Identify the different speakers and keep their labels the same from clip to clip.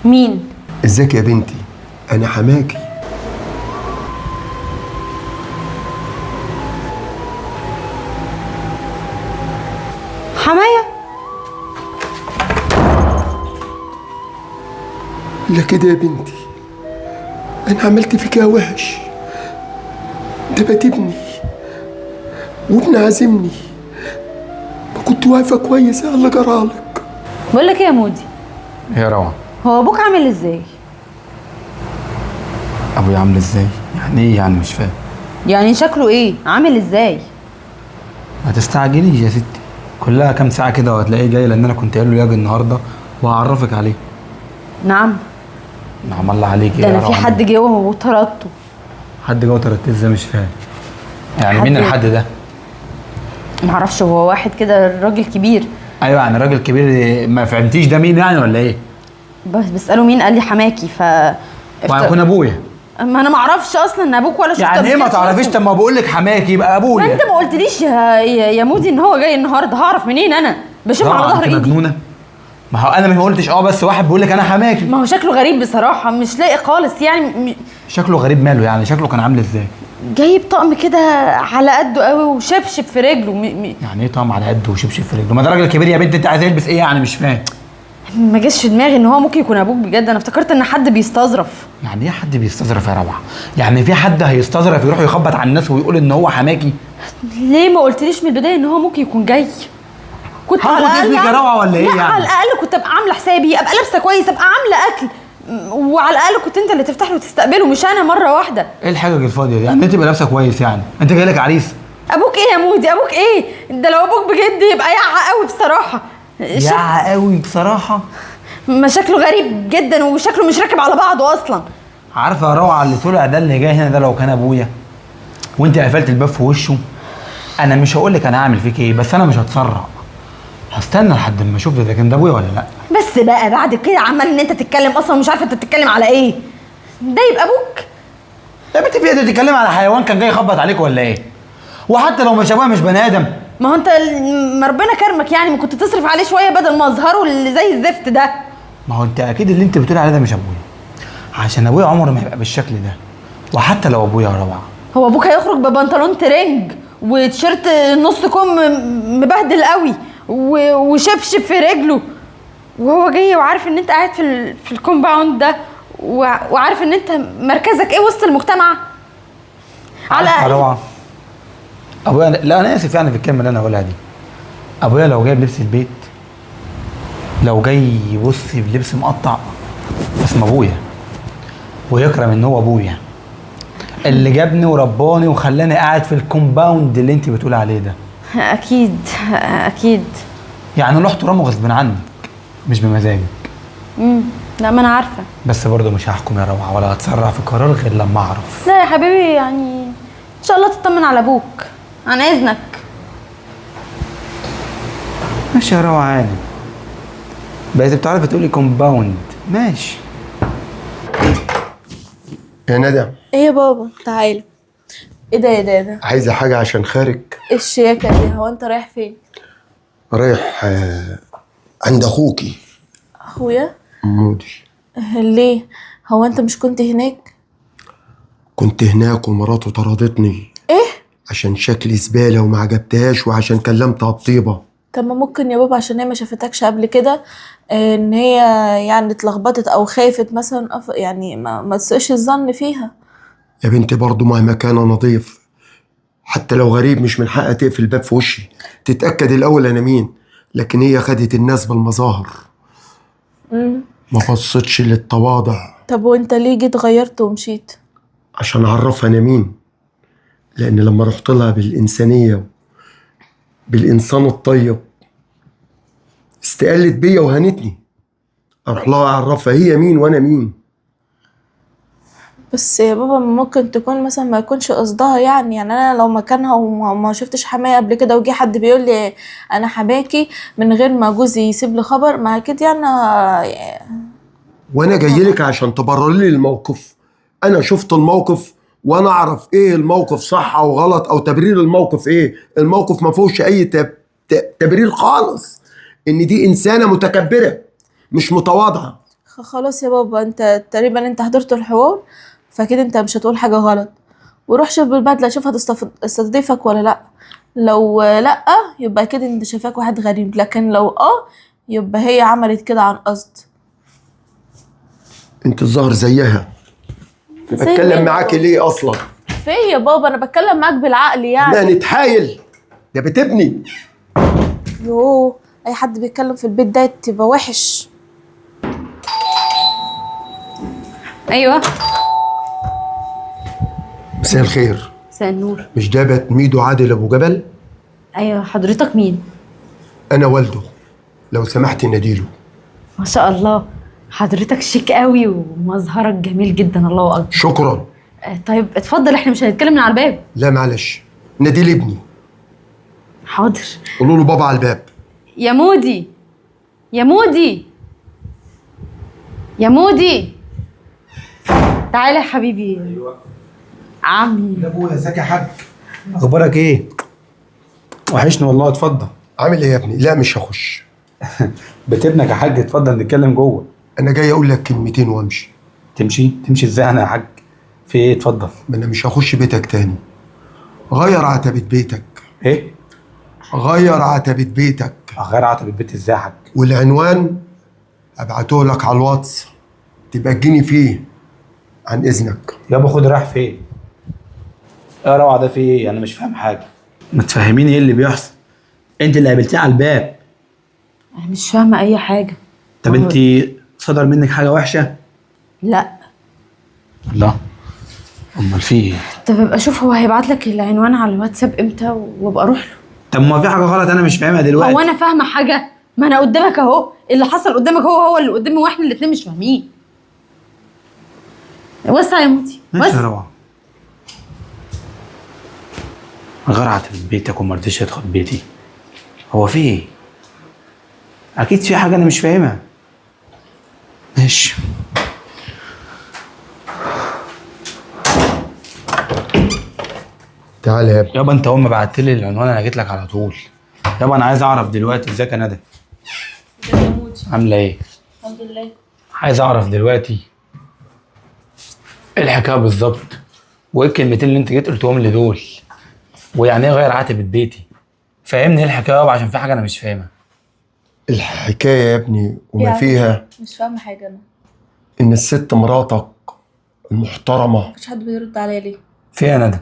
Speaker 1: مين؟
Speaker 2: ازيك يا بنتي؟ انا حماكي.
Speaker 1: حماية؟
Speaker 2: لا كده يا بنتي، انا عملت فيكها وحش. ده بقت ابني وابن عازمني، ما كنت واقفه كويس على اللي جرالك.
Speaker 1: بقول لك ايه يا مودي؟
Speaker 3: يا روعة،
Speaker 1: هو ابوك عامل ازاي؟
Speaker 3: ابويا عامل ازاي؟ يعني ايه يعني؟ مش فاهم.
Speaker 1: يعني شكله ايه؟ عامل ازاي؟
Speaker 3: ما تستعجليش يا ستي، كلها كام ساعة كده وهتلاقيه جاي، لان انا كنت قايل له يجي النهارده وهعرفك عليه.
Speaker 1: نعم.
Speaker 3: نعم الله عليك.
Speaker 1: ده انا في حد جه وطردته.
Speaker 3: حد جه وطردته ازاي؟ مش فاهم. يعني مين الحد ده؟
Speaker 1: معرفش، هو واحد كده راجل كبير.
Speaker 3: ايوه يعني راجل كبير، ما فهمتيش ده مين يعني ولا ايه؟
Speaker 1: بس بسأله مين، قال لي حماكي.
Speaker 3: وهيكون ابويا.
Speaker 1: ما انا معرفش اصلا ان ابوك ولا شفت
Speaker 3: يعني ايه ما تعرفيش؟ طب ما بقول لك حماكي يبقى ابويا.
Speaker 1: ما انت ما قلتليش يا مودي ان هو جاي النهارده، هعرف منين؟ انا بشوف على ظهر ايدي.
Speaker 3: مجنونه؟ ما هو انا ما قلتش بس واحد بيقول لك انا حماكي.
Speaker 1: ما هو شكله غريب بصراحه، مش لاقي خالص يعني.
Speaker 3: شكله غريب ماله يعني؟ شكله كان عامل ازاي؟
Speaker 1: جايب طقم كده على قده قوي وشبشب في رجله.
Speaker 3: يعني ايه طقم على قده وشبشب في رجله؟ ما ده راجل كبير يا بنت، انت عايز يلبس ايه يعني؟ مش فاهم.
Speaker 1: ما جاش في دماغي ان هو ممكن يكون ابوك بجد، انا افتكرت ان حد بيستظرف.
Speaker 3: يعني ايه حد بيستظرف يا روعه؟ يعني في حد هيستظرف يروح يخبط على الناس ويقول ان هو حماكي؟
Speaker 1: ليه ما قلتليش من البدايه ان هو ممكن يكون جاي؟ كنت
Speaker 3: هاخد اذنك يا روعه ولا ايه يعني؟
Speaker 1: على الاقل كنت ابقى عامله حسابي، ابقى لابسه كويس، ابقى عامله اكل، وعلى الاقل كنت انت اللي تفتح له وتستقبله، مش انا مره واحده.
Speaker 3: ايه الحجج الفاضيه دي؟ يعني انت تبقى لابسه كويس يعني؟ انت جاي لك عريس؟
Speaker 1: ابوك ايه يا مودي؟ ابوك ايه ده؟ لو ابوك بجد يبقى يعق قوي بصراحه.
Speaker 3: يعق قوي بصراحه؟
Speaker 1: ما شكله غريب جدا وشكله مش راكب على بعضه اصلا.
Speaker 3: عارفه يا روعه اللي طلع ده اللي جاي هنا ده لو كان ابويا وانت قفلت الباب في وشه، انا مش هقول لك انا هعمل فيك ايه، بس انا مش هتسرع، هستنى لحد ما اشوف اذا كان ده ابويا ولا لا.
Speaker 1: بس بقى بعد كده عمال ان انت تتكلم اصلا مش عارفه انت بتتكلم على ايه. ده يبقى ابوك؟
Speaker 3: يا بنت في ايه؟ بتتكلم على حيوان كان جاي يخبط عليك ولا ايه؟ وحتى لو مش ابويا مش بني ادم.
Speaker 1: ما هو انت ما ربنا كرمك يعني، ما كنت تصرف عليه شويه بدل ما اظهره اللي زي الزفت ده.
Speaker 3: ما هو انت اكيد اللي انت بتقول عليه ده مش ابويا، عشان ابويا عمره ما هيبقى بالشكل ده. وحتى لو ابويا يا روعه،
Speaker 1: هو ابوك هيخرج ببنطلون ترنج وتيشيرت نص كم مبهدل قوي وشبشب في رجله، وهو جاي وعارف ان انت قاعد في الكومباوند ده، وعارف ان انت مركزك ايه وسط المجتمع؟ على
Speaker 3: الاقل روعه ابويا، لا انا اسف يعني في الكلمه اللي انا هقولها دي، ابويا لو جايب لبس البيت، لو جاي يبص بلبس مقطع، فاسمه ابويا ويكرم ان هو ابويا اللي جابني ورباني وخلاني قاعد في الكومباوند اللي انت بتقول عليه ده.
Speaker 1: اكيد اكيد.
Speaker 3: يعني له احترامه غصب عنك مش بمزاجك.
Speaker 1: لا ما انا عارفه،
Speaker 3: بس برضه مش هحكم يا روعه ولا هتسرع في قرار غير لما اعرف.
Speaker 1: لا يا حبيبي يعني ان شاء الله تطمن على ابوك، عن اذنك.
Speaker 3: ماشي يا روعه عادي، بقيت بتعرفي تقولي كومباوند. ماشي
Speaker 2: يا ندى.
Speaker 4: ايه يا بابا؟ تعالى. ايه ده؟ ايه ده؟ ايه ده؟
Speaker 2: عايزه حاجه عشان خارج؟
Speaker 4: ايه الشياكه دي؟ هو انت رايح فين؟
Speaker 2: رايح عند اخوكي.
Speaker 4: اخويا؟
Speaker 2: مودي.
Speaker 4: ليه؟ هو انت مش كنت هناك؟
Speaker 2: كنت هناك ومراته طردتني.
Speaker 4: ايه؟
Speaker 2: عشان شكلي زباله وما عجبتهاش وعشان كلمتها بطيبه.
Speaker 4: طب ما ممكن يا بابا عشان هي ما شافتكش قبل كده، ان هي يعني اتلخبطت او خافت مثلا، يعني ما تسقش الظن فيها.
Speaker 2: يا بنتي برضه مهما كان نظيف، حتى لو غريب مش من حقها تقفل الباب في وشي، تتاكد الاول انا مين. لكن هي خدت الناس بالمظاهر، ما بصتش للتواضع.
Speaker 4: طب وانت ليه جيت غيرت ومشيت؟
Speaker 2: عشان اعرفها انا مين، لان لما رحت لها بالانسانيه بالانسان الطيب استقلت بيا وهنتني، اروح لها اعرفها هي مين وانا مين.
Speaker 4: بس يا بابا ممكن تكون مثلا ما يكونش قصدها، يعني انا لو مكانها وما شفتش حماية قبل كده وجي حد بيقول لي انا حماكي من غير ما جوزي يسيب لي خبر، ما اكيد يعني.
Speaker 2: وانا جاي لك عشان تبرر لي الموقف. انا شفت الموقف وانا اعرف ايه الموقف صح او غلط او تبرير الموقف ايه. الموقف ما فيهوش اي تبرير خالص. ان دي انسانه متكبره مش متواضعه.
Speaker 4: خلاص يا بابا، انت تقريبا انت حضرت الحوار، فكده انت مش هتقول حاجة غلط. وروح شوف بالبدلة، شوف هتستضيفك ولا لا. لو لا يبقى كده انت شايفاك واحد غريب، لكن لو يبقى هي عملت كده عن قصد.
Speaker 2: انت الظاهر زيها.
Speaker 4: زي
Speaker 2: بتكلم
Speaker 4: مين
Speaker 2: معاكي
Speaker 4: يا
Speaker 2: ليه اصلا؟
Speaker 4: في يا بابا، انا بتكلم معاك بالعقل
Speaker 2: لا
Speaker 4: يعني.
Speaker 2: نتحايل يا بتبني.
Speaker 4: يوه، اي حد بيتكلم في البيت ده تبقى وحش.
Speaker 1: ايوه.
Speaker 2: مساء الخير.
Speaker 1: مساء النور.
Speaker 2: مش ده بيت ميدو عادل ابو جبل؟
Speaker 1: ايوه، حضرتك مين؟
Speaker 2: انا والده، لو سمحتي ناديله.
Speaker 1: ما شاء الله، حضرتك شيك قوي ومظهرك جميل جدا، الله اكبر.
Speaker 2: شكرا.
Speaker 1: طيب اتفضل، احنا مش هنتكلم من على الباب.
Speaker 2: لا معلش، ناديل ابني.
Speaker 1: حاضر.
Speaker 2: قولوا له بابا على الباب.
Speaker 1: يا مودي، يا مودي، يا مودي، تعالى يا حبيبي.
Speaker 3: ايوه
Speaker 1: عمي.
Speaker 3: يا ابويا، ازيك يا حاج؟ اخبارك ايه؟ وحشني والله. اتفضل.
Speaker 2: عامل ايه يا ابني؟ لا مش هخش.
Speaker 3: بتبنك يا حاج، اتفضل نتكلم جوه.
Speaker 2: انا جاي اقول لك كلمتين وامشي.
Speaker 3: تمشي ازاي انا يا حاج؟ في ايه؟ اتفضل.
Speaker 2: ما انا مش هخش بيتك تاني. غير عتبة بيتك.
Speaker 3: ايه؟
Speaker 2: غير عتبة بيتك.
Speaker 3: اغير عتبة البيت ازاي يا حاج؟
Speaker 2: والعنوان ابعته لك على الواتس، تبقى تجيني فيه عن اذنك.
Speaker 3: يابا خد، رايح فين؟ ايه روعه ده؟ في ايه؟ انا مش فاهم حاجه. ما تفهميني ايه اللي بيحصل؟ انت اللي قابلتيه على الباب.
Speaker 1: انا مش فاهمه اي حاجه.
Speaker 3: طب انت صدر منك حاجه وحشه؟
Speaker 1: لا.
Speaker 3: الله، امال في ايه؟
Speaker 1: طب ابقى شوف هو هيبعت لك العنوان على الواتساب امتى وابقى اروح له.
Speaker 3: طب ما في حاجه غلط انا مش فاهمها دلوقتي.
Speaker 1: هو انا فاهمه حاجه؟ ما انا قدامك اهو، اللي حصل قدامك هو اللي قدامي، واحنا الاتنين مش فاهمين. وسع يا موتي،
Speaker 3: ماشي يا
Speaker 1: وسع.
Speaker 3: روعه. غير عتبة بيتك وما رضيش يدخل بيتي. هو في ايه؟ اكيد في حاجه انا مش فاهمها. ماشي.
Speaker 2: تعالى يا ابني.
Speaker 3: يابا انت اول ما بعت لي العنوان انا جيت لك على طول. يابا انا عايز اعرف دلوقتي، ازيك يا ندى؟ عامله ايه؟
Speaker 4: الحمد لله.
Speaker 3: عايز اعرف دلوقتي ايه الحكايه بالظبط، وايه الكلمتين اللي انت جيت قلتهم لي دول، ويعني ايه غير عتبة بيتي؟ فهمني ايه الحكايه يابا، عشان في حاجه انا مش فاهمها.
Speaker 2: الحكايه يا ابني وما
Speaker 4: يعني
Speaker 2: فيها
Speaker 4: مش فاهمه حاجه انا.
Speaker 2: ان الست مراتك المحترمه.
Speaker 4: مفيش حد بيرد عليا ليه؟
Speaker 3: في ايه يا ندى؟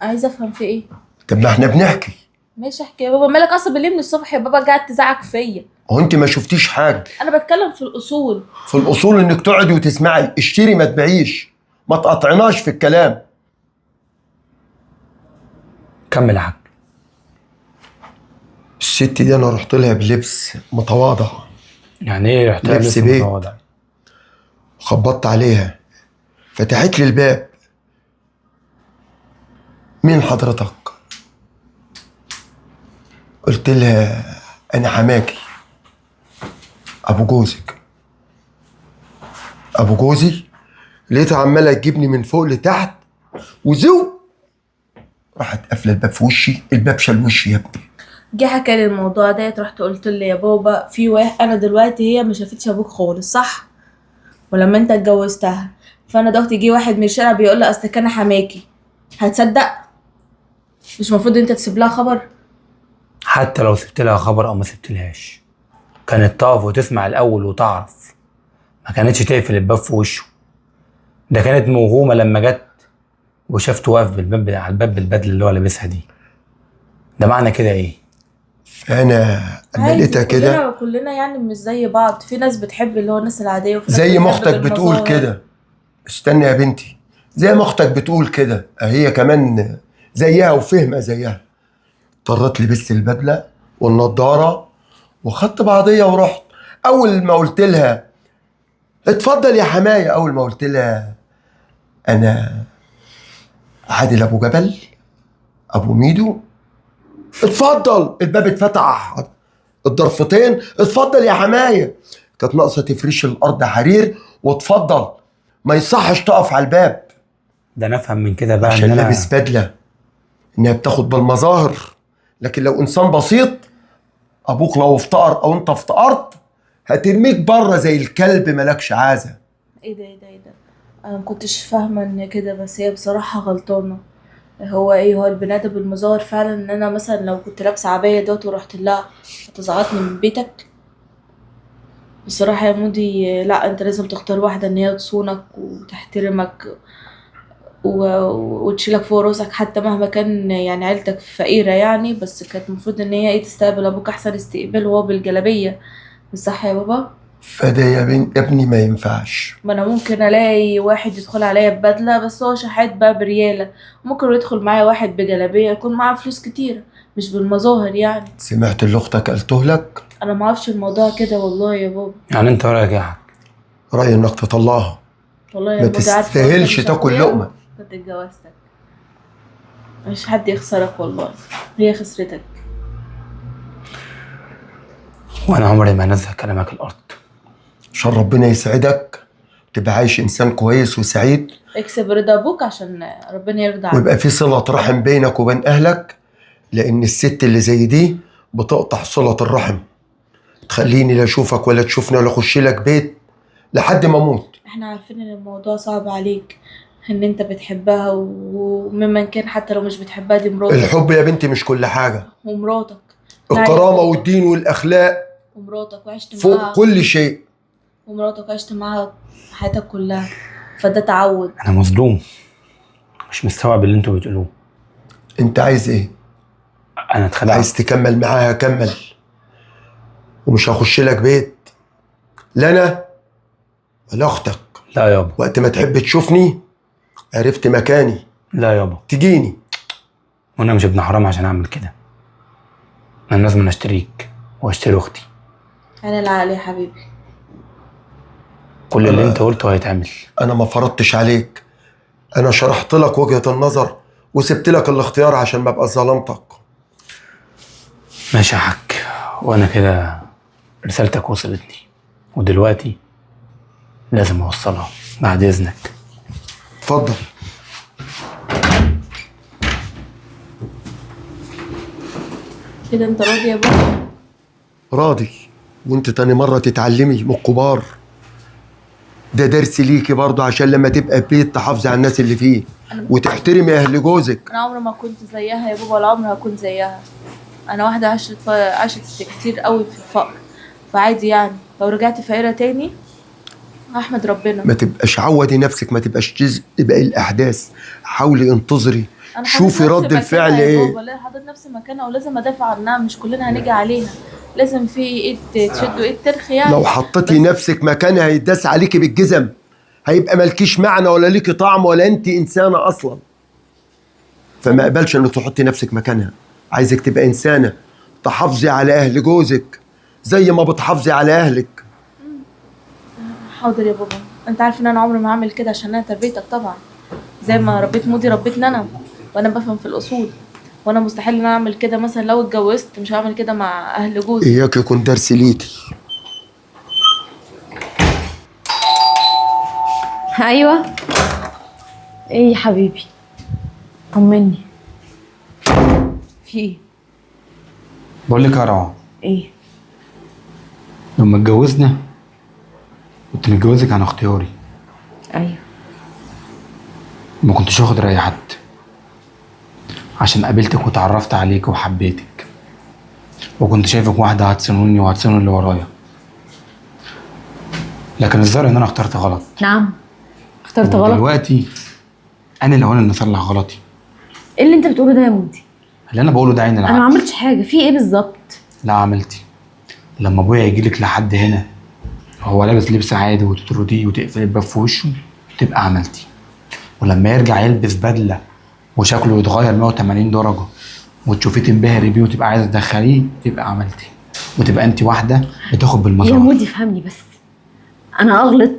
Speaker 4: عايزه افهم في ايه.
Speaker 2: طب ما احنا بنحكي.
Speaker 4: ماشي احكي يا بابا، مالك عصبي ليه من الصبح يا بابا؟ قاعد تزعق فيا.
Speaker 2: هو انت ما شفتيش حاجه؟
Speaker 4: انا بتكلم في الاصول.
Speaker 2: في الاصول انك تقعدي وتسمعي، اشتري ما تبيعيش، ما تقطعناش في الكلام.
Speaker 3: كمل يا حاج.
Speaker 2: الست دي انا رحت لها بلبس متواضع.
Speaker 3: يعني ايه رحت لها
Speaker 2: لبس
Speaker 3: بلبس
Speaker 2: بيت.
Speaker 3: متواضع؟
Speaker 2: خبطت عليها، فتحت لي الباب. مين حضرتك؟ قلت لها انا حماكي، ابو جوزك. ابو جوزي؟ لقيتها عماله تجيبني من فوق لتحت وزو، راحت قافله الباب في وشي. الباب شال وشي يا ابني.
Speaker 4: جه حكى لي الموضوع ده، رحت قلت له يا بابا في واحد، انا دلوقتي هي ما شافتش ابوك خالص صح؟ ولما انت اتجوزتها، فانا دلوقتي جه واحد من الشارع بيقول لي اصل كان حماكي، هتصدق؟ مش المفروض انت تسيب لها خبر؟
Speaker 3: حتى لو سبت لها خبر او ما سبتلهاش، كانت تقف وتسمع الاول وتعرف، ما كانتش تقفل الباب في وشه. ده كانت موهومه لما جت وشافته واقف بالباب على الباب بالبدله اللي هو لابسها دي. ده معنى كده ايه؟
Speaker 2: فانا اما
Speaker 4: عادي،
Speaker 2: لقيتها كده
Speaker 4: كلنا يعني مش زي بعض. في ناس بتحب اللي هو الناس العاديه، وفي ناس
Speaker 2: زي ما
Speaker 4: بتحب
Speaker 2: اختك بتقول
Speaker 4: بالمظاهر.
Speaker 2: كده. استنى يا بنتي، زي ما اختك بتقول كده هي كمان زيها وفهمه زيها. اضطرت لبست البدله والنضاره وخدت بعضيه ورحت. اول ما قلت لها اتفضل يا حمايه، اول ما قلت لها انا عادل ابو جبل ابو ميدو، اتفضل. الباب اتفتح الضرفتين، اتفضل يا حمايه. كانت ناقصه تفرش الارض حرير واتفضل. ما يصحش تقف على الباب
Speaker 3: ده انا افهم من كده بقى
Speaker 2: عشان
Speaker 3: ان انا
Speaker 2: لابس بدله، انها بتاخد بالمظاهر. لكن لو انسان بسيط، ابوك لو افتقر او انت افتقرت، هترميك بره زي الكلب ملكش عازة.
Speaker 4: ايه ده انا مكنتش فاهمه ان كده، بس هي بصراحه غلطانه. هو البني ادم المظاهر فعلا ان انا مثلا لو كنت لابسه عبايه دوت ورحت لها هتزعطني من بيتك؟ بصراحه يا مودي لا، انت لازم تختار واحده ان هي تصونك وتحترمك وتشيلك فوق راسك، حتى مهما كان يعني عيلتك فقيره يعني، بس كانت المفروض ان هي تستقبل ابوك احسن استقبال وهو بالجلابيه. مش صح يا بابا؟
Speaker 2: فده يا ابني ما ينفعش.
Speaker 4: ما انا ممكن الاقي واحد يدخل عليا ببدله بس هو شحات بقى برياله، ممكن يدخل معايا واحد بجلابيه يكون معاه فلوس كتير، مش بالمظاهر يعني.
Speaker 2: سمعت اللي اختك قالته لك؟
Speaker 4: انا ما اعرفش الموضوع كده والله يا بابا.
Speaker 3: يعني انت رايك ايه يا حاج؟
Speaker 2: رأيي انك تطلقها،
Speaker 4: والله يا
Speaker 2: ما
Speaker 4: مودي عارفه
Speaker 2: تستاهلش
Speaker 4: مش
Speaker 2: تاكل
Speaker 4: أخويا،
Speaker 2: لقمة.
Speaker 4: كنت اتجوزتك. مش حد يخسرك والله، هي خسرتك.
Speaker 3: وانا عمري ما انزل كلامك الارض.
Speaker 2: عشان ربنا يسعدك تبقى عايش انسان كويس وسعيد،
Speaker 4: اكسب رضا ابوك عشان ربنا يرضى عنك.
Speaker 2: ويبقى في صلة رحم بينك وبين اهلك، لان الست اللي زي دي بتقطع صلة الرحم، تخليني لا اشوفك ولا تشوفني ولا اخش لك بيت لحد ما اموت.
Speaker 4: احنا عارفين ان الموضوع صعب عليك، ان انت بتحبها وممن كان حتى لو مش بتحبها دي مراتك.
Speaker 2: الحب يا بنتي مش كل حاجة،
Speaker 4: ومراتك.
Speaker 2: الكرامة والدين والاخلاق
Speaker 4: ومراتك وعشت
Speaker 2: فوق
Speaker 4: معاها.
Speaker 2: كل شيء.
Speaker 4: ومراتك عشت معاها حياتك كلها، فده تعود.
Speaker 3: انا مظلوم، مش مستوعب اللي انتوا بتقولوه.
Speaker 2: انت عايز ايه؟
Speaker 3: انا اتخدعت.
Speaker 2: عايز تكمل معاها كمل، ومش هخش لك بيت، لا انا ولا اختك.
Speaker 3: لا يابا.
Speaker 2: وقت ما تحب تشوفني عرفت مكاني
Speaker 3: لا يابا،
Speaker 2: تجيني.
Speaker 3: وانا مش ابن حرام عشان اعمل كده. انا لازم اشتريك واشتري اختي.
Speaker 4: انا العقل يا حبيبي.
Speaker 3: كل اللي انت قلته هيتعمل.
Speaker 2: انا ما فرضتش عليك، انا شرحت لك وجهة النظر وسبت لك الاختيار عشان ما ابقى ظلمتك.
Speaker 3: ماشي يا حاج، وانا كده رسالتك وصلتني، ودلوقتي لازم اوصلها بعد اذنك.
Speaker 2: اتفضل.
Speaker 4: كده انت راضي يا بابا؟
Speaker 2: راضي، وانت تاني مرة تتعلمي من الكبار، ده درس ليكي برضه عشان لما تبقى بيت تحافظي على الناس اللي فيه وتحترمي اهل جوزك.
Speaker 4: انا عمري ما كنت زيها يا بابا، ولا عمري هكون زيها. انا واحده عاشت كتير قوي في الفقر، فعادي يعني لو رجعت فقيره تاني احمد ربنا.
Speaker 2: ما تبقاش عودي نفسك، ما تبقاش جزء باقي الاحداث، حاولي انتظري
Speaker 4: أنا
Speaker 2: شوفي
Speaker 4: حاطط
Speaker 2: رد
Speaker 4: نفسي
Speaker 2: الفعل
Speaker 4: مكانها يا
Speaker 2: ايه.
Speaker 4: بابا، لا حاطط نفسي مكانها ولازم ادافع عنها، مش كلنا هنيجي عليها، لازم في ايد تشد وايد ترخي يعني.
Speaker 2: لو حطيتي نفسك مكانها هيتداس عليكي بالجزم، هيبقى مالكيش معنى ولا ليكي طعم ولا انت انسانه اصلا. فما اقبلش انك تحطي نفسك مكانها، عايزك تبقى انسانه تحافظي على اهل جوزك زي ما بتحافظي على اهلك.
Speaker 4: حاضر يا بابا، انت عارف ان انا عمري ما هعمل كده عشان انا تربيتك طبعا، زي ما ربيت مودي ربيتني انا، وانا بفهم في الاصول، وانا مستحيل ان انا اعمل كده مثلا لو اتجوزت، مش هعمل كده مع اهل جوزي.
Speaker 2: اياك يكون درس ليكي.
Speaker 1: ايوه. ايه يا حبيبي؟ طمني. في ايه؟
Speaker 3: بقول لك يا روعه،
Speaker 1: ايه؟
Speaker 3: لما اتجوزنا كنت متجوزك عن اختياري،
Speaker 1: ايوه.
Speaker 3: ما كنتش واخد رأي حد، عشان قابلتك وتعرفت عليك وحبيتك، وكنت شايفك واحدة هتسنوني وهتسنون اللي ورايا. لكن الظاهر ان انا اخترت غلط.
Speaker 1: نعم، اخترت غلط.
Speaker 3: دلوقتي انا اللي هو اللي اصلح غلطي.
Speaker 1: ايه اللي انت بتقوله ده يا مودي؟
Speaker 3: اللي انا بقوله ده عين العقل.
Speaker 1: انا ما عملتش حاجه، في ايه بالظبط؟
Speaker 3: لا عملتي. لما ابويا يجيلك لحد هنا وهو لابس لبس عادي وتطرديه وتقفل الباب في وشه تبقى عملتي، ولما يرجع يلبس بدله وشكله يتغير 180 درجه وتشوفيه تنبهري بيه وتبقى عايزه تدخليه تبقى عملتي، وتبقى انت واحده بتاخد بالمظاهر.
Speaker 1: يا مودي فهمني بس، انا اغلط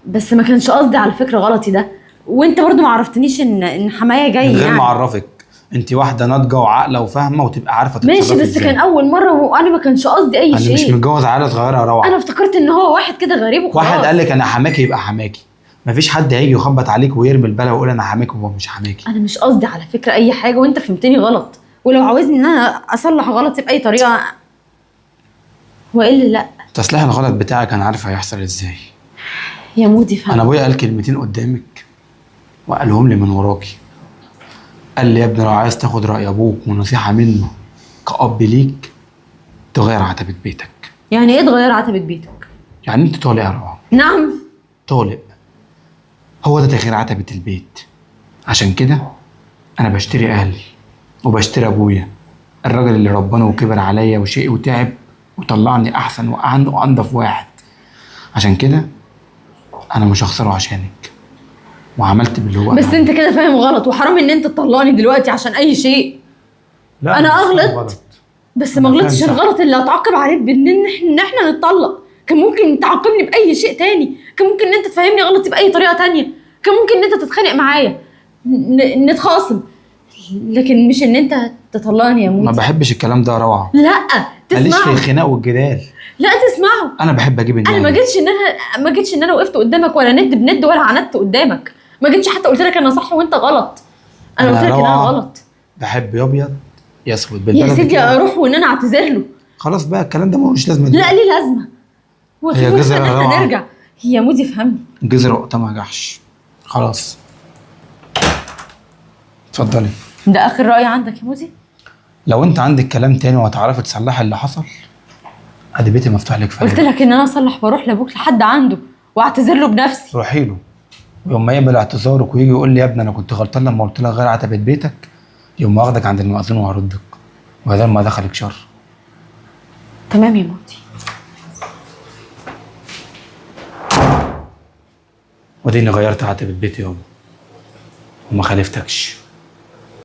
Speaker 1: بس ما كانش قصدي على فكره غلطي ده، وانت برضو ما عرفتنيش ان حمايه جاي
Speaker 3: من غير
Speaker 1: يعني.
Speaker 3: ما اعرفك، انت واحده ناضجه وعاقله وفاهمه وتبقى عارفه تتصرفي
Speaker 1: ماشي، بس
Speaker 3: ازاي.
Speaker 1: كان اول مره وانا ما كانش قصدي اي
Speaker 3: انا
Speaker 1: شيء.
Speaker 3: مش متجوز عيله صغيره يا روعه.
Speaker 1: انا افتكرت ان هو واحد كده غريب وخلاص.
Speaker 3: واحد قال لك انا حماكي يبقى حماكي، مفيش حد هيجي يخبط عليك ويرمي البلا ويقول انا حماكي وهو مش حماكي.
Speaker 1: انا مش قصدي على فكره اي حاجه، وانت فهمتني غلط، ولو عاوزني ان انا اصلح غلطي باي طريقه هو ايه اللي لا.
Speaker 3: تصليح الغلط بتاعك انا عارف هيحصل ازاي.
Speaker 1: يا مودي فهم.
Speaker 3: انا ابويا قال كلمتين قدامك وقالهم لي من وراكي. قال لي يا ابني لو عايز تاخد راي ابوك ونصيحه منه كأب ليك تغير عتبة بيتك.
Speaker 1: يعني ايه تغير عتبة بيتك؟
Speaker 3: يعني انت طالق يا روعه.
Speaker 1: نعم.
Speaker 3: طالق. هو ده تغيير عتبة البيت. عشان كده انا بشتري اهلي وبشتري ابويا، الراجل اللي رباني وكبر عليا وشقي وتعب وطلعني احسن وانضف واحد. عشان كده انا مش هخسره عشانك، وعملت باللي هو
Speaker 1: بس
Speaker 3: قال
Speaker 1: انت
Speaker 3: عليه.
Speaker 1: كده فاهم غلط، وحرام ان انت تطلقني دلوقتي عشان اي شيء.
Speaker 3: لا
Speaker 1: أنا
Speaker 3: مش
Speaker 1: أغلط.
Speaker 3: غلط.
Speaker 1: بس
Speaker 3: أنا
Speaker 1: ما
Speaker 3: فاهم
Speaker 1: غلطتش
Speaker 3: صح.
Speaker 1: الغلط اللي هتعاقب عليك ان احنا نتطلق. كان ممكن تعاقبني باي شيء تاني، كان ممكن ان انت تفهمني غلطي باي طريقه تانية، كان ممكن ان انت تتخانق معايا نتخاصم، لكن مش ان انت تطلقني يا
Speaker 3: ما
Speaker 1: مودي.
Speaker 3: بحبش الكلام ده يا روعه.
Speaker 1: لا
Speaker 3: ماليش في
Speaker 1: تسمعه.
Speaker 3: الخناق والجدال.
Speaker 1: لا تسمعه.
Speaker 3: انا بحب اجيب الناس.
Speaker 1: انا ما جيتش ان انا وقفت قدامك ولا ند بند ولا عندت قدامك، ما جيتش حتى قلت لك انا صح وانت غلط. انا قلت لك ان انا غلط.
Speaker 3: بحب يا ابيض يا اسود
Speaker 1: يا
Speaker 3: بالبلد
Speaker 1: سيدي
Speaker 3: كده.
Speaker 1: اروح وان انا اعتذر له.
Speaker 3: خلاص بقى الكلام ده ملوش لازمه
Speaker 1: لا
Speaker 3: دلوقتي.
Speaker 1: ليه لازمه. هو في
Speaker 3: هي
Speaker 1: فرصه
Speaker 3: جزرة
Speaker 1: ان احنا
Speaker 3: روعة.
Speaker 1: نرجع. هي مودي فهمني.
Speaker 3: جزر قطامها جحش. خلاص اتفضلي.
Speaker 1: ده اخر راي عندك يا مودي؟
Speaker 3: لو انت عندك كلام تاني وهتعرفي تصلحي اللي حصل ادي بيتي مفتوح لك في
Speaker 1: قلت
Speaker 3: أي وقت.
Speaker 1: لك ان انا اصلح واروح لابوك لحد عنده واعتذر له بنفسي.
Speaker 3: روحي له يوم ما يقبل اعتذارك ويجي يقول لي يا ابني انا كنت غلطان لما قلت لك غير عتبة بيتك، يوم ما اخدك عند المأذون وهردك وهذا ما دخلك شر.
Speaker 1: تمام يا مودي.
Speaker 3: وديني غيرت عتبة بيتي يابا وما خالفتكش.